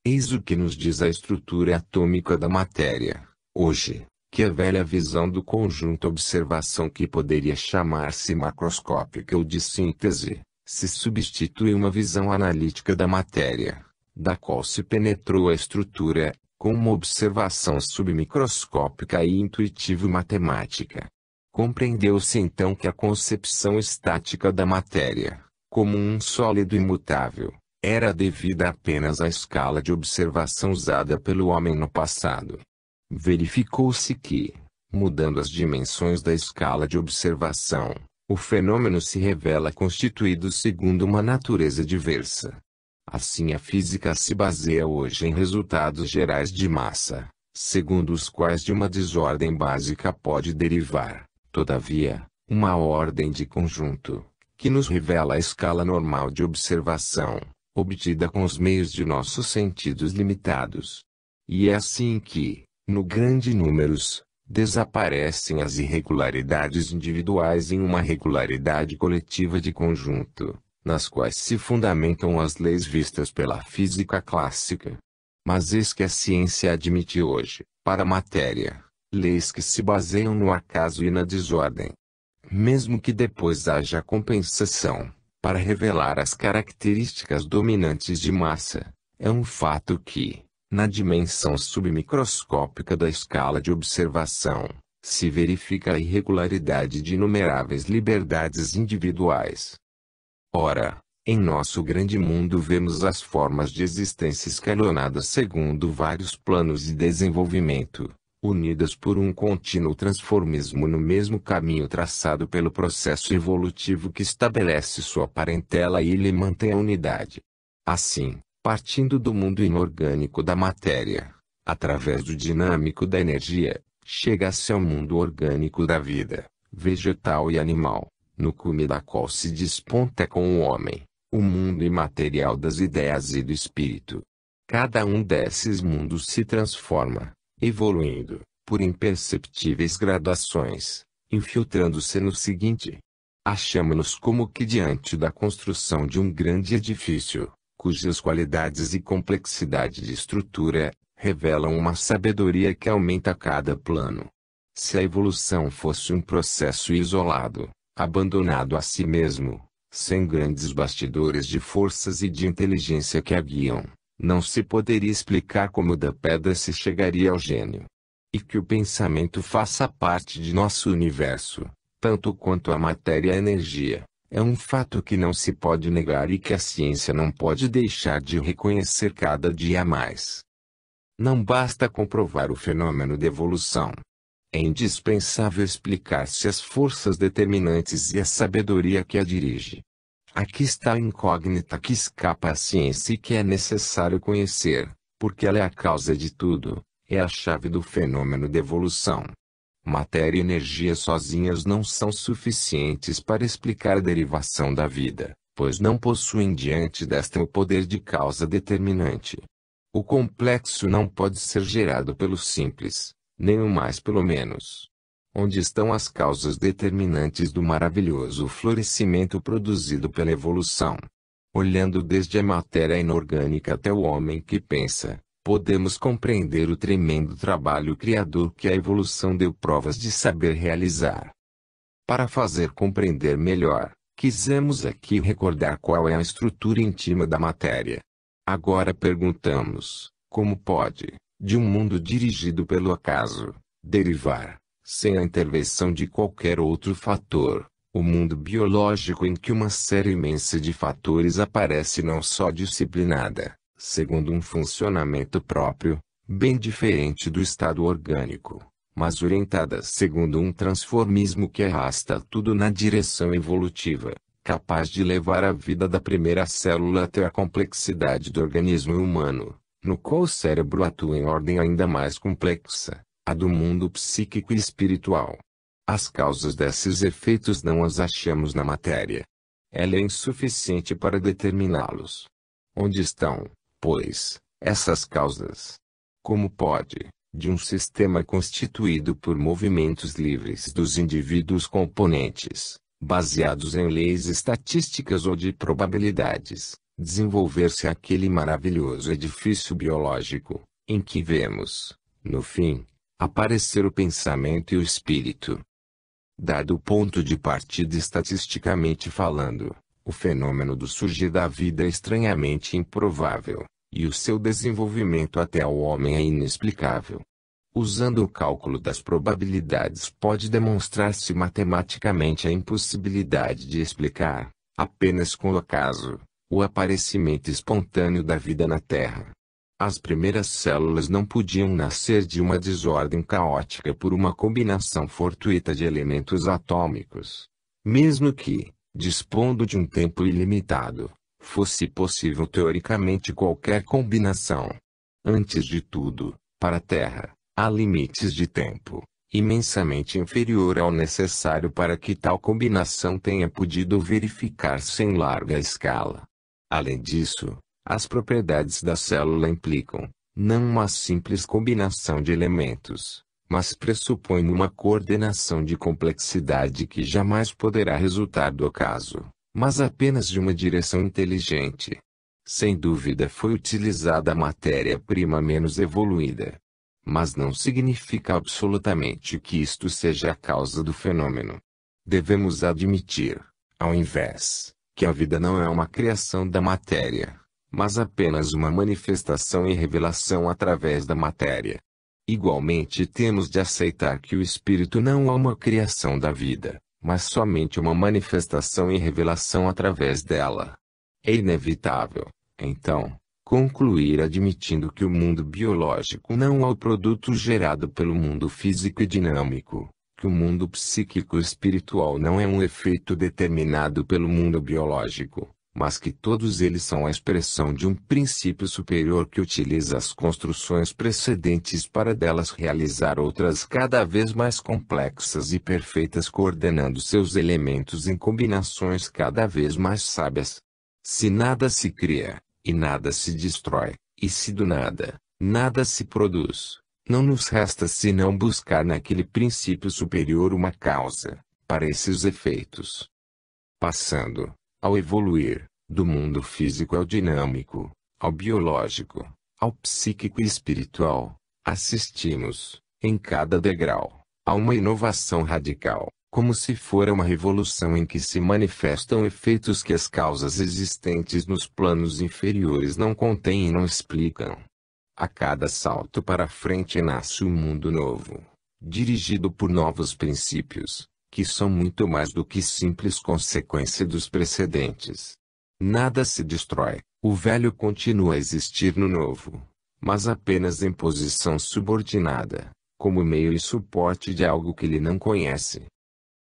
Eis o que nos diz a estrutura atômica da matéria, hoje, que a velha visão do conjunto observação que poderia chamar-se macroscópica ou de síntese, se substitui uma visão analítica da matéria, da qual se penetrou a estrutura, com uma observação submicroscópica e intuitivo-matemática. Compreendeu-se então que a concepção estática da matéria, como um sólido imutável, era devida apenas à escala de observação usada pelo homem no passado. Verificou-se que, mudando as dimensões da escala de observação, o fenômeno se revela constituído segundo uma natureza diversa. Assim a física se baseia hoje em resultados gerais de massa, segundo os quais de uma desordem básica pode derivar, todavia, uma ordem de conjunto, que nos revela a escala normal de observação, obtida com os meios de nossos sentidos limitados. E é assim que, no grande números, desaparecem as irregularidades individuais em uma regularidade coletiva de conjunto, nas quais se fundamentam as leis vistas pela física clássica. Mas eis que a ciência admite hoje, para a matéria, leis que se baseiam no acaso e na desordem. Mesmo que depois haja compensação, para revelar as características dominantes de massa, é um fato que, na dimensão submicroscópica da escala de observação, se verifica a irregularidade de inumeráveis liberdades individuais. Ora, em nosso grande mundo vemos as formas de existência escalonadas segundo vários planos de desenvolvimento, unidas por um contínuo transformismo no mesmo caminho traçado pelo processo evolutivo que estabelece sua parentela e lhe mantém a unidade. Assim, partindo do mundo inorgânico da matéria, através do dinâmico da energia, chega-se ao mundo orgânico da vida, vegetal e animal, no cume da qual se desponta com o homem, o mundo imaterial das ideias e do espírito. Cada um desses mundos se transforma, evoluindo, por imperceptíveis graduações, infiltrando-se no seguinte. Achamo-nos como que diante da construção de um grande edifício, cujas qualidades e complexidade de estrutura, revelam uma sabedoria que aumenta a cada plano. Se a evolução fosse um processo isolado, abandonado a si mesmo, sem grandes bastidores de forças e de inteligência que a guiam, não se poderia explicar como da pedra se chegaria ao gênio. E que o pensamento faça parte de nosso universo, tanto quanto a matéria e a energia, é um fato que não se pode negar e que a ciência não pode deixar de reconhecer cada dia mais. Não basta comprovar o fenômeno da evolução. É indispensável explicar-se as forças determinantes e a sabedoria que a dirige. Aqui está a incógnita que escapa à ciência e que é necessário conhecer, porque ela é a causa de tudo, é a chave do fenômeno da evolução. Matéria e energia sozinhas não são suficientes para explicar a derivação da vida, pois não possuem diante desta o poder de causa determinante. O complexo não pode ser gerado pelo simples, nem o mais pelo menos. Onde estão as causas determinantes do maravilhoso florescimento produzido pela evolução? Olhando desde a matéria inorgânica até o homem que pensa, podemos compreender o tremendo trabalho criador que a evolução deu provas de saber realizar. Para fazer compreender melhor, quisemos aqui recordar qual é a estrutura íntima da matéria. Agora perguntamos, como pode, de um mundo dirigido pelo acaso, derivar, sem a intervenção de qualquer outro fator, o mundo biológico em que uma série imensa de fatores aparece não só disciplinada, segundo um funcionamento próprio, bem diferente do estado orgânico, mas orientada segundo um transformismo que arrasta tudo na direção evolutiva, capaz de levar a vida da primeira célula até a complexidade do organismo humano, no qual o cérebro atua em ordem ainda mais complexa, a do mundo psíquico e espiritual. As causas desses efeitos não as achamos na matéria. Ela é insuficiente para determiná-los. Onde estão, pois, essas causas? Como pode, de um sistema constituído por movimentos livres dos indivíduos componentes, baseados em leis estatísticas ou de probabilidades, desenvolver-se aquele maravilhoso edifício biológico, em que vemos, no fim, aparecer o pensamento e o espírito? Dado o ponto de partida estatisticamente falando, o fenômeno do surgir da vida é estranhamente improvável, e o seu desenvolvimento até ao homem é inexplicável. Usando o cálculo das probabilidades pode demonstrar-se matematicamente a impossibilidade de explicar, apenas com o acaso, o aparecimento espontâneo da vida na Terra. As primeiras células não podiam nascer de uma desordem caótica por uma combinação fortuita de elementos atômicos. Mesmo que, dispondo de um tempo ilimitado, fosse possível teoricamente qualquer combinação. Antes de tudo, para a Terra, há limites de tempo, imensamente inferior ao necessário para que tal combinação tenha podido verificar-se em larga escala. Além disso, as propriedades da célula implicam, não uma simples combinação de elementos, mas pressupõem uma coordenação de complexidade que jamais poderá resultar do acaso, mas apenas de uma direção inteligente. Sem dúvida foi utilizada a matéria-prima menos evoluída. Mas não significa absolutamente que isto seja a causa do fenômeno. Devemos admitir, ao invés, que a vida não é uma criação da matéria, mas apenas uma manifestação e revelação através da matéria. Igualmente temos de aceitar que o espírito não é uma criação da vida, mas somente uma manifestação e revelação através dela. É inevitável, então, concluir admitindo que o mundo biológico não é o produto gerado pelo mundo físico e dinâmico, que o mundo psíquico espiritual não é um efeito determinado pelo mundo biológico, mas que todos eles são a expressão de um princípio superior que utiliza as construções precedentes para delas realizar outras cada vez mais complexas e perfeitas, coordenando seus elementos em combinações cada vez mais sábias. Se nada se cria, e nada se destrói, e se do nada, nada se produz, não nos resta senão buscar naquele princípio superior uma causa, para esses efeitos. Passando, ao evoluir, do mundo físico ao dinâmico, ao biológico, ao psíquico e espiritual, assistimos, em cada degrau, a uma inovação radical, como se fora uma revolução em que se manifestam efeitos que as causas existentes nos planos inferiores não contêm e não explicam. A cada salto para frente nasce um mundo novo, dirigido por novos princípios, que são muito mais do que simples consequência dos precedentes. Nada se destrói, o velho continua a existir no novo, mas apenas em posição subordinada, como meio e suporte de algo que ele não conhece.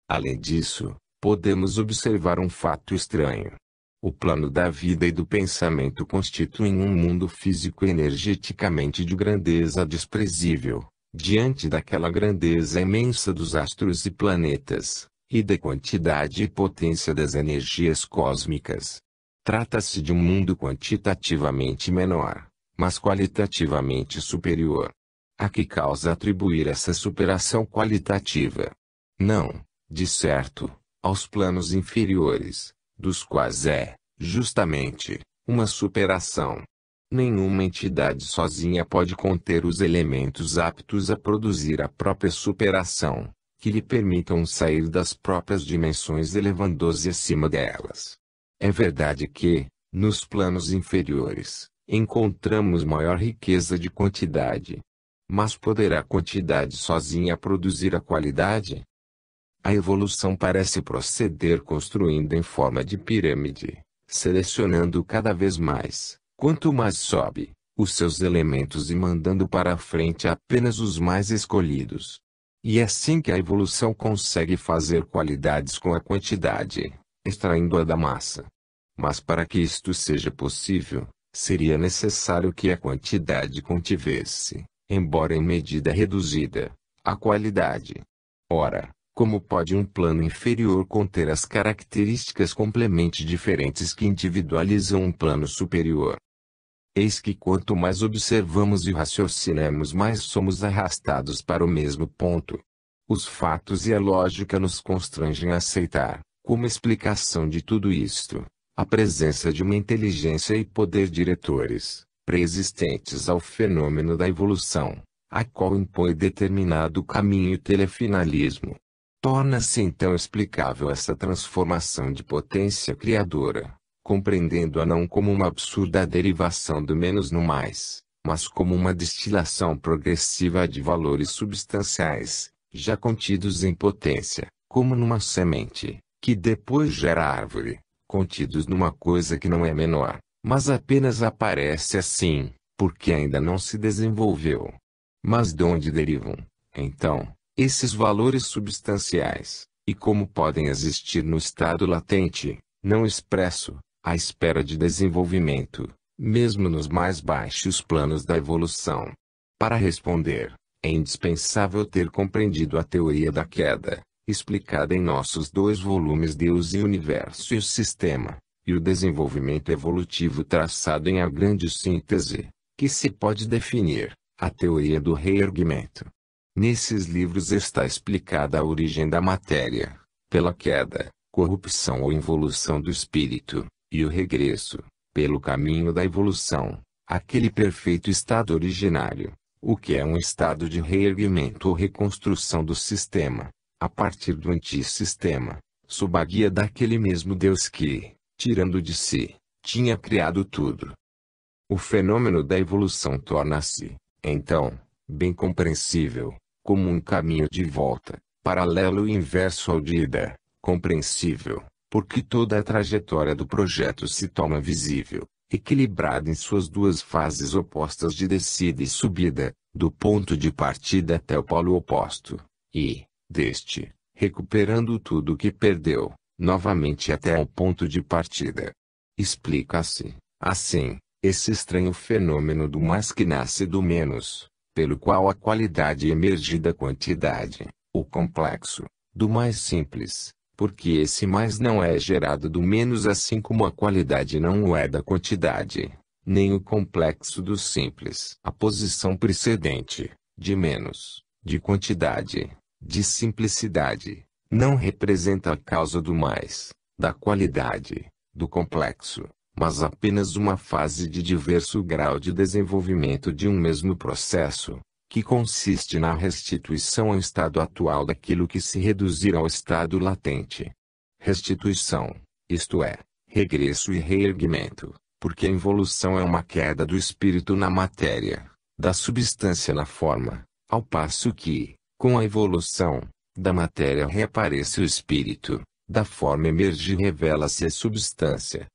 Além disso, podemos observar um fato estranho. O plano da vida e do pensamento constituem um mundo físico energeticamente de grandeza desprezível, diante daquela grandeza imensa dos astros e planetas, e da quantidade e potência das energias cósmicas. Trata-se de um mundo quantitativamente menor, mas qualitativamente superior. A que causa atribuir essa superação qualitativa? Não, de certo, aos planos inferiores, dos quais é, justamente, uma superação. Nenhuma entidade sozinha pode conter os elementos aptos a produzir a própria superação, que lhe permitam sair das próprias dimensões elevando-se acima delas. É verdade que, nos planos inferiores, encontramos maior riqueza de quantidade. Mas poderá a quantidade sozinha produzir a qualidade? A evolução parece proceder construindo em forma de pirâmide, selecionando cada vez mais, quanto mais sobe, os seus elementos e mandando para a frente apenas os mais escolhidos. E é assim que a evolução consegue fazer qualidades com a quantidade, extraindo-a da massa. Mas para que isto seja possível, seria necessário que a quantidade contivesse, embora em medida reduzida, a qualidade. Ora, como pode um plano inferior conter as características completamente diferentes que individualizam um plano superior? Eis que quanto mais observamos e raciocinamos, mais somos arrastados para o mesmo ponto. Os fatos e a lógica nos constrangem a aceitar, como explicação de tudo isto, a presença de uma inteligência e poder diretores, preexistentes ao fenômeno da evolução, a qual impõe determinado caminho e telefinalismo. Torna-se então explicável essa transformação de potência criadora, compreendendo-a não como uma absurda derivação do menos no mais, mas como uma destilação progressiva de valores substanciais, já contidos em potência, como numa semente, que depois gera árvore, contidos numa coisa que não é menor, mas apenas aparece assim, porque ainda não se desenvolveu. Mas de onde derivam, então, esses valores substanciais, e como podem existir no estado latente, não expresso, à espera de desenvolvimento, mesmo nos mais baixos planos da evolução? Para responder, é indispensável ter compreendido a teoria da queda, explicada em nossos 2 volumes Deus e o Universo e o Sistema, e o desenvolvimento evolutivo traçado em A Grande Síntese, que se pode definir, a teoria do reerguimento. Nesses livros está explicada a origem da matéria, pela queda, corrupção ou involução do espírito, e o regresso, pelo caminho da evolução, aquele perfeito estado originário, o que é um estado de reerguimento ou reconstrução do sistema, a partir do antissistema, sob a guia daquele mesmo Deus que, tirando de si, tinha criado tudo. O fenômeno da evolução torna-se, então, bem compreensível, como um caminho de volta, paralelo e inverso ao de ida, compreensível, porque toda a trajetória do projeto se torna visível, equilibrada em suas 2 fases opostas de descida e subida, do ponto de partida até o polo oposto, e, deste, recuperando tudo o que perdeu, novamente até ao ponto de partida. Explica-se, assim, esse estranho fenômeno do mais que nasce do menos, pelo qual a qualidade emerge da quantidade, o complexo, do mais simples, porque esse mais não é gerado do menos assim como a qualidade não o é da quantidade, nem o complexo do simples. A posição precedente, de menos, de quantidade, de simplicidade, não representa a causa do mais, da qualidade, do complexo, mas apenas uma fase de diverso grau de desenvolvimento de um mesmo processo, que consiste na restituição ao estado atual daquilo que se reduzir ao estado latente. Restituição, isto é, regresso e reerguimento, porque a involução é uma queda do espírito na matéria, da substância na forma, ao passo que, com a evolução, da matéria reaparece o espírito, da forma emerge e revela-se a substância.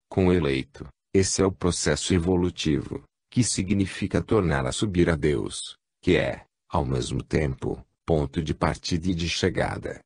Com o eleito, esse é o processo evolutivo, que significa tornar a subir a Deus, que é, ao mesmo tempo, ponto de partida e de chegada.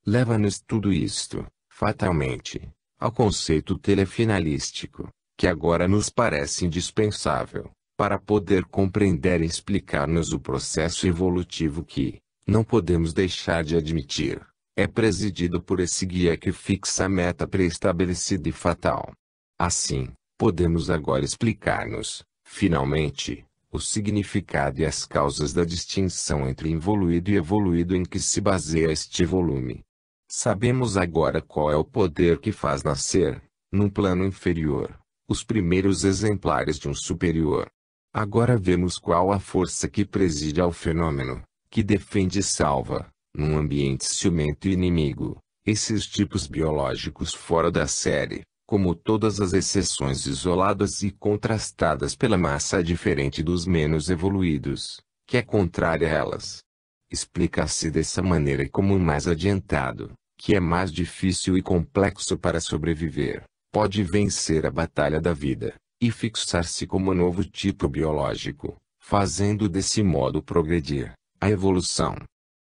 Leva-nos tudo isto, fatalmente, ao conceito telefinalístico, que agora nos parece indispensável, para poder compreender e explicar-nos o processo evolutivo que, não podemos deixar de admitir, é presidido por esse guia que fixa a meta pré-estabelecida e fatal. Assim, podemos agora explicar-nos, finalmente, o significado e as causas da distinção entre involuído e evoluído em que se baseia este volume. Sabemos agora qual é o poder que faz nascer, num plano inferior, os primeiros exemplares de um superior. Agora vemos qual a força que preside ao fenômeno, que defende e salva, num ambiente ciumento e inimigo, esses tipos biológicos fora da série, como todas as exceções isoladas e contrastadas pela massa diferente dos menos evoluídos, que é contrária a elas. Explica-se dessa maneira como o mais adiantado, que é mais difícil e complexo para sobreviver, pode vencer a batalha da vida, e fixar-se como novo tipo biológico, fazendo desse modo progredir a evolução.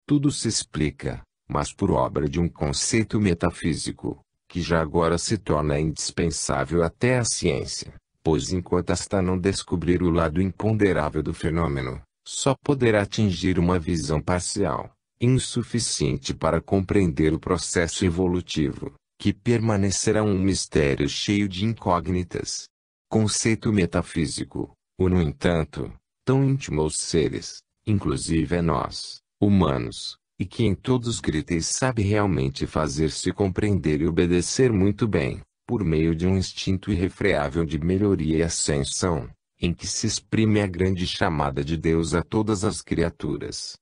Tudo se explica, mas por obra de um conceito metafísico, que já agora se torna indispensável até à ciência, pois enquanto esta não descobrir o lado imponderável do fenômeno, só poderá atingir uma visão parcial, insuficiente para compreender o processo evolutivo, que permanecerá um mistério cheio de incógnitas. Conceito metafísico, no entanto, tão íntimo aos seres, inclusive a nós, humanos, e que em todos grita e sabe realmente fazer-se compreender e obedecer muito bem, por meio de um instinto irrefreável de melhoria e ascensão, em que se exprime a grande chamada de Deus a todas as criaturas.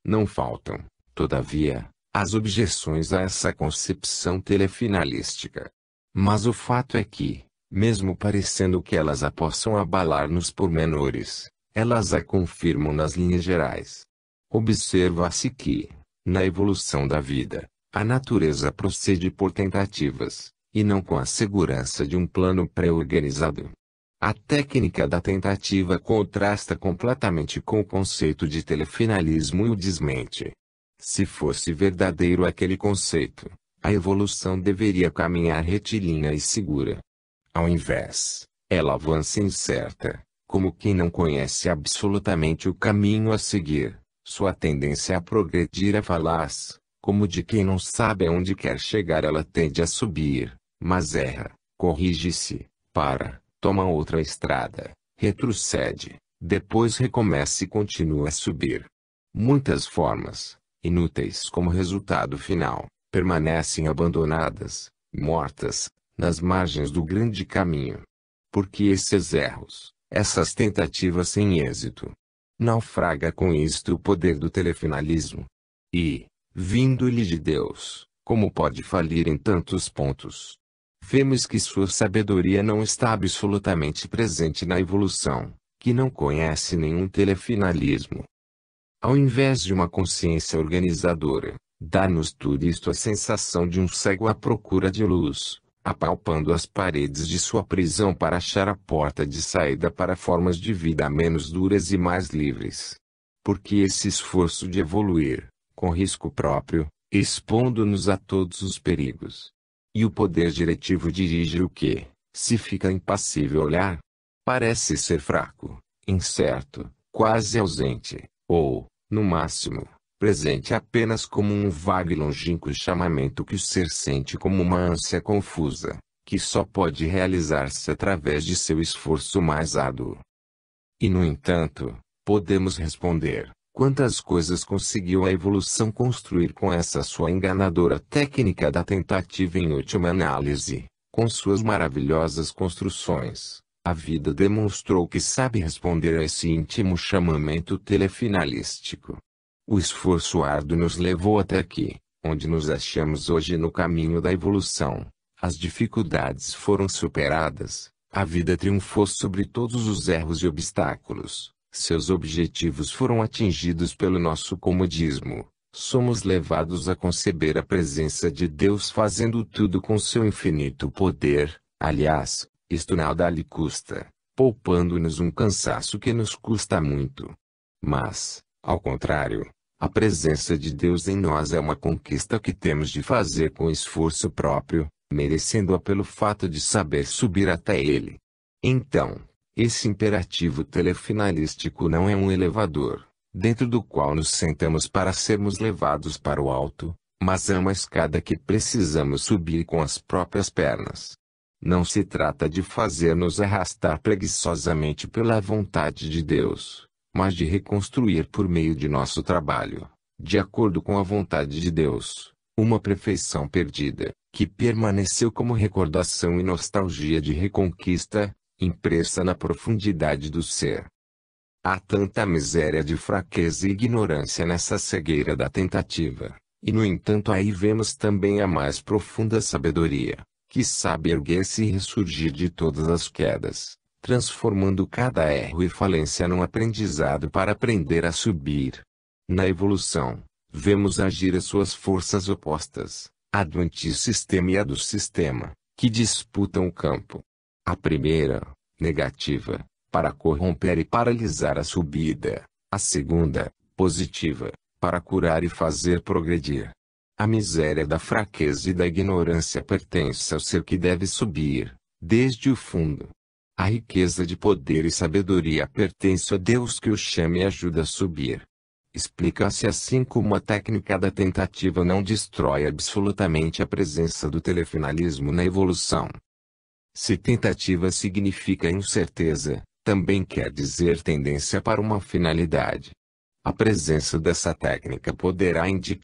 Não faltam, todavia, as objeções a essa concepção telefinalística. Mas o fato é que, mesmo parecendo que elas a possam abalar nos pormenores, elas a confirmam nas linhas gerais. Observa-se que, na evolução da vida, a natureza procede por tentativas, e não com a segurança de um plano pré-organizado. A técnica da tentativa contrasta completamente com o conceito de telefinalismo e o desmente. Se fosse verdadeiro aquele conceito, a evolução deveria caminhar retilínea e segura. Ao invés, ela avança incerta, como quem não conhece absolutamente o caminho a seguir. Sua tendência a progredir é falaz, como de quem não sabe aonde quer chegar. Ela tende a subir, mas erra, corrige-se, para, toma outra estrada, retrocede, depois recomeça e continua a subir. Muitas formas, inúteis como resultado final, permanecem abandonadas, mortas, nas margens do grande caminho. Porque esses erros, essas tentativas sem êxito, naufraga com isto o poder do telefinalismo. E, vindo-lhe de Deus, como pode falir em tantos pontos? Vemos que sua sabedoria não está absolutamente presente na evolução, que não conhece nenhum telefinalismo. Ao invés de uma consciência organizadora, dá-nos tudo isto a sensação de um cego à procura de luz, apalpando as paredes de sua prisão para achar a porta de saída para formas de vida menos duras e mais livres. Porque esse esforço de evoluir, com risco próprio, expondo-nos a todos os perigos. E o poder diretivo dirige o que, se fica impassível olhar? Parece ser fraco, incerto, quase ausente, ou, no máximo, presente apenas como um vago e longínquo chamamento que o ser sente como uma ânsia confusa, que só pode realizar-se através de seu esforço mais árduo. E no entanto, podemos responder, quantas coisas conseguiu a evolução construir com essa sua enganadora técnica da tentativa em última análise, com suas maravilhosas construções. A vida demonstrou que sabe responder a esse íntimo chamamento telefinalístico. O esforço árduo nos levou até aqui, onde nos achamos hoje no caminho da evolução. As dificuldades foram superadas, a vida triunfou sobre todos os erros e obstáculos, seus objetivos foram atingidos pelo nosso comodismo. Somos levados a conceber a presença de Deus fazendo tudo com seu infinito poder, aliás, isto nada lhe custa, poupando-nos um cansaço que nos custa muito. Mas, ao contrário, a presença de Deus em nós é uma conquista que temos de fazer com esforço próprio, merecendo-a pelo fato de saber subir até Ele. Então, esse imperativo telefinalístico não é um elevador, dentro do qual nos sentamos para sermos levados para o alto, mas é uma escada que precisamos subir com as próprias pernas. Não se trata de fazer-nos arrastar preguiçosamente pela vontade de Deus, mas de reconstruir por meio de nosso trabalho, de acordo com a vontade de Deus, uma perfeição perdida, que permaneceu como recordação e nostalgia de reconquista, impressa na profundidade do ser. Há tanta miséria de fraqueza e ignorância nessa cegueira da tentativa, e no entanto aí vemos também a mais profunda sabedoria, que sabe erguer-se e ressurgir de todas as quedas, transformando cada erro e falência num aprendizado para aprender a subir. Na evolução, vemos agir as suas forças opostas, a do antissistema e a do sistema, que disputam o campo. A primeira, negativa, para corromper e paralisar a subida. A segunda, positiva, para curar e fazer progredir. A miséria da fraqueza e da ignorância pertence ao ser que deve subir, desde o fundo. A riqueza de poder e sabedoria pertence a Deus que o chama e ajuda a subir. Explica-se assim como a técnica da tentativa não destrói absolutamente a presença do telefinalismo na evolução. Se tentativa significa incerteza, também quer dizer tendência para uma finalidade. A presença dessa técnica poderá indicar